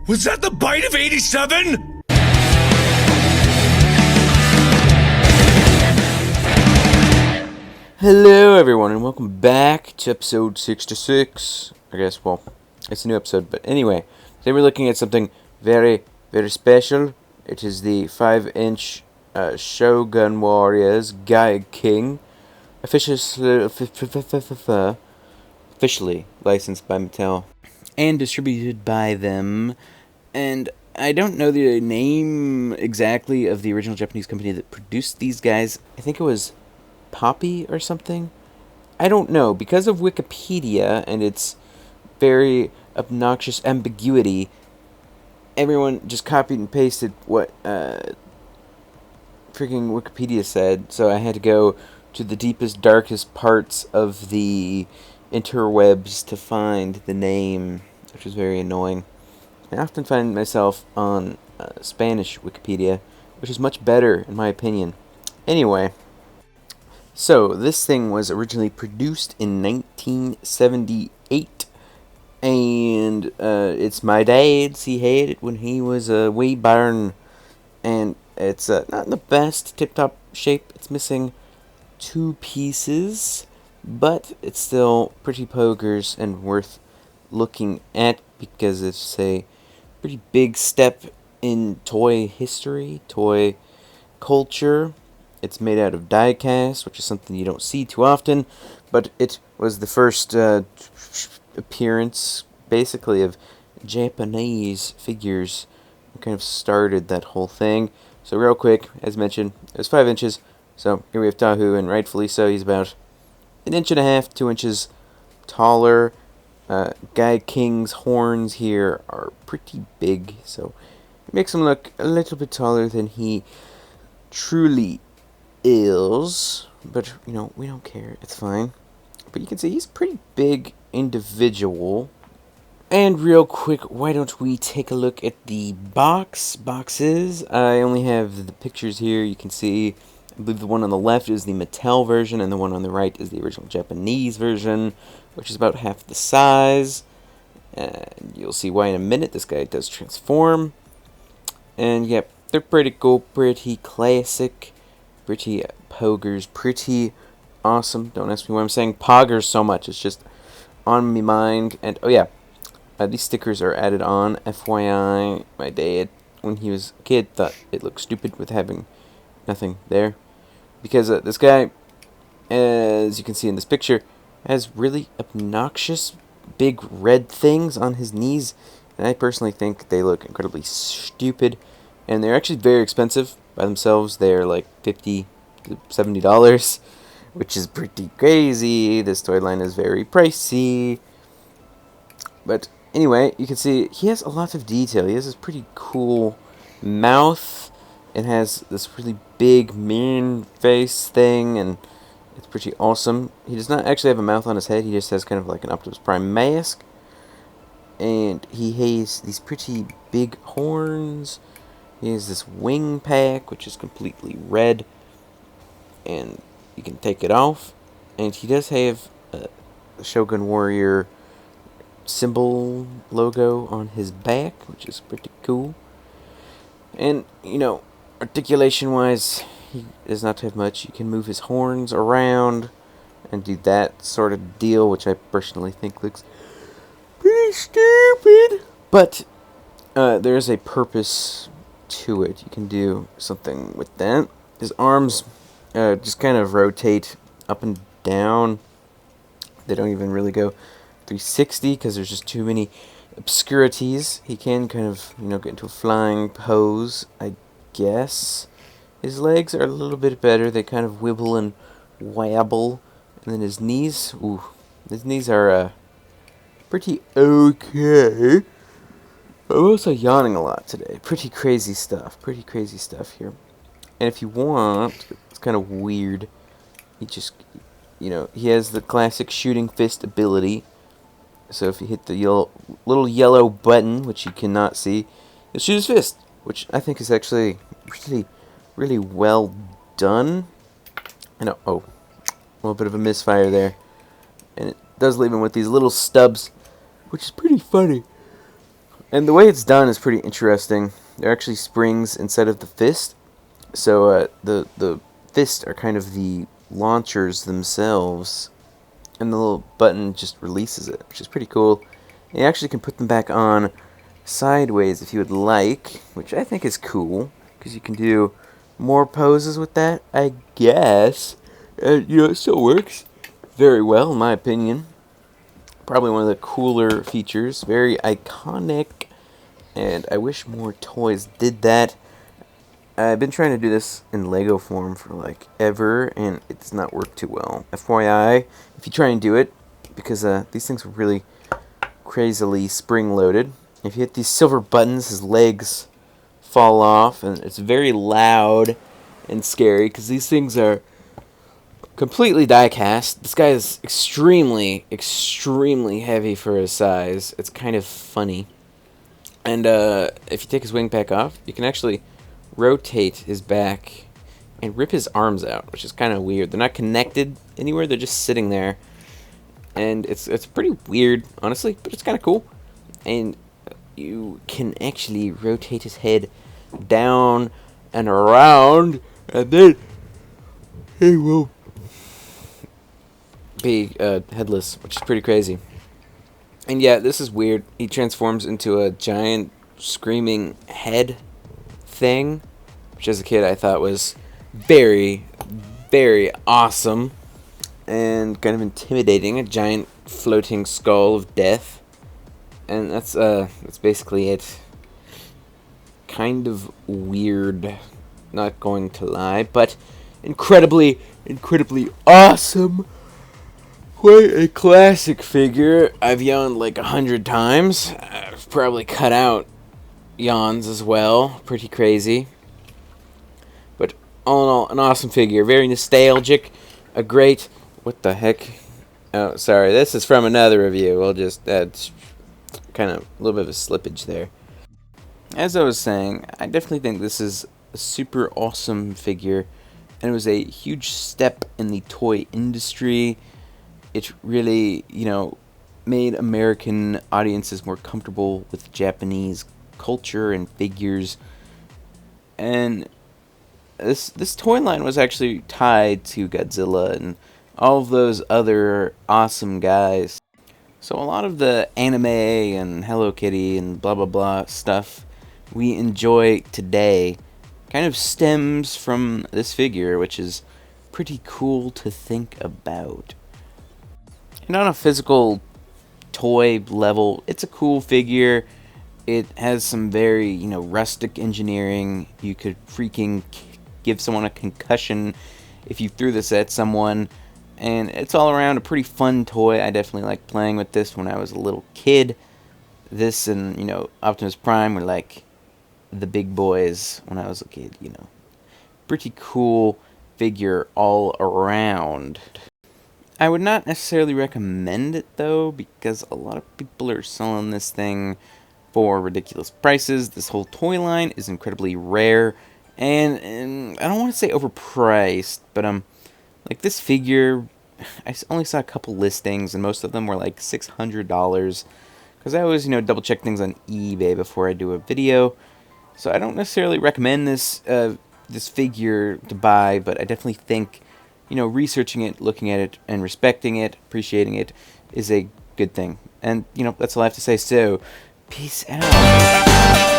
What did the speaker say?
Was that the bite of 87? Hello everyone and welcome back to episode 66. I guess, well, it's a new episode, but anyway, today we're looking at something very, very special. It is the 5-inch Shogun Warriors Gaia King, officially licensed by Mattel and distributed by them. And I don't know the name exactly of the original Japanese company that produced these guys. I think it was Poppy or something? I don't know. Because of Wikipedia and its very obnoxious ambiguity, everyone just copied and pasted what freaking Wikipedia said, so I had to go to the deepest, darkest parts of the interwebs to find the name, which was very annoying. I often find myself on Spanish Wikipedia, which is much better, in my opinion. Anyway, so this thing was originally produced in 1978, and it's my dad's. He had it when he was a wee bairn, and it's not in the best tip-top shape. It's missing 2 pieces, but it's still pretty pokers and worth looking at because it's a pretty big step in toy history, toy culture. It's made out of die-cast, which is something you don't see too often, but it was the first appearance, basically, of Japanese figures. It kind of started that whole thing. So real quick, as mentioned, it was 5 inches, so here we have Tahu, and rightfully so, he's about 1.5 inches, 2 inches taller. Gaia King's horns here are pretty big, so it makes him look a little bit taller than he truly is, but, you know, we don't care, it's fine. But you can see he's a pretty big individual. And real quick, why don't we take a look at the boxes. I only have the pictures here. You can see, I believe the one on the left is the Mattel version, and the one on the right is the original Japanese version, which is about half the size. And you'll see why in a minute. This guy does transform. And yep, they're pretty cool, pretty classic, pretty pogers, pretty awesome. Don't ask me why I'm saying poggers so much. It's just on my mind. And oh yeah, these stickers are added on. FYI, my dad, when he was a kid, thought it looked stupid with having nothing there. Because this guy, as you can see in this picture, has really obnoxious big red things on his knees. And I personally think they look incredibly stupid. And they're actually very expensive by themselves. They're like $50 to $70, which is pretty crazy. This toy line is very pricey. But anyway, you can see he has a lot of detail. He has this pretty cool mouth. It has this really big mean face thing, and it's pretty awesome. He does not actually have a mouth on his head. He just has kind of like an Optimus Prime mask. And he has these pretty big horns. He has this wing pack, which is completely red. And you can take it off. And he does have a Shogun Warrior symbol logo on his back, which is pretty cool. And, you know, articulation-wise, he does not have much. You can move his horns around and do that sort of deal, which I personally think looks pretty stupid. But there is a purpose to it. You can do something with that. His arms just kind of rotate up and down. They don't even really go 360 because there's just too many obscurities. He can kind of, you know, get into a flying pose, I guess. His legs are a little bit better. They kind of wibble and wabble. And then his knees, his knees are pretty okay. I'm also yawning a lot today. Pretty crazy stuff here. And if you want, it's kind of weird. He just, you know, he has the classic shooting fist ability. So if you hit the little yellow button, which you cannot see, he'll shoot his fist, which I think is actually really, really well done. And a little bit of a misfire there. And it does leave him with these little stubs, which is pretty funny. And the way it's done is pretty interesting. There are actually springs instead of the fist. So the fist are kind of the launchers themselves, and the little button just releases it, which is pretty cool. You actually can put them back on sideways if you would like, which I think is cool, because you can do more poses with that, I guess. And, it still works very well, in my opinion. Probably one of the cooler features. Very iconic, and I wish more toys did that. I've been trying to do this in Lego form for like ever, and it does not work too well. FYI, if you try and do it, because these things are really crazily spring-loaded. If you hit these silver buttons, his legs fall off, and it's very loud and scary, because these things are completely die-cast. This guy is extremely, extremely heavy for his size. It's kind of funny. And if you take his wing pack off, you can actually rotate his back and rip his arms out, which is kind of weird. They're not connected anywhere, they're just sitting there. And it's pretty weird, honestly, but it's kind of cool. And you can actually rotate his head down and around, and then he will be headless, which is pretty crazy. And yeah, this is weird. He transforms into a giant screaming head thing, which as a kid I thought was very, very awesome and kind of intimidating. A giant floating skull of death. And that's basically it. Kind of weird, not going to lie, but incredibly, incredibly awesome. Quite a classic figure. I've yawned like 100 times. I've probably cut out yawns as well. Pretty crazy. But all in all, an awesome figure. Very nostalgic. A great... What the heck? Oh, sorry. This is from another review. We'll just... kind of a little bit of a slippage there. As I was saying, I definitely think this is a super awesome figure. And it was a huge step in the toy industry. It really, made American audiences more comfortable with Japanese culture and figures. And this toy line was actually tied to Godzilla and all of those other awesome guys. So a lot of the anime and Hello Kitty and blah blah blah stuff we enjoy today kind of stems from this figure, which is pretty cool to think about. And on a physical toy level, it's a cool figure. It has some very, rustic engineering. You could freaking give someone a concussion if you threw this at someone. And it's all around a pretty fun toy. I definitely liked playing with this when I was a little kid. This and, Optimus Prime were like the big boys when I was a kid, Pretty cool figure all around. I would not necessarily recommend it, though, because a lot of people are selling this thing for ridiculous prices. This whole toy line is incredibly rare, and I don't want to say overpriced, but like this figure, I only saw a couple listings, and most of them were like $600, because I always, double check things on eBay before I do a video. So I don't necessarily recommend this figure to buy, but I definitely think, researching it, looking at it, and respecting it, appreciating it, is a good thing. And, that's all I have to say. So, peace out.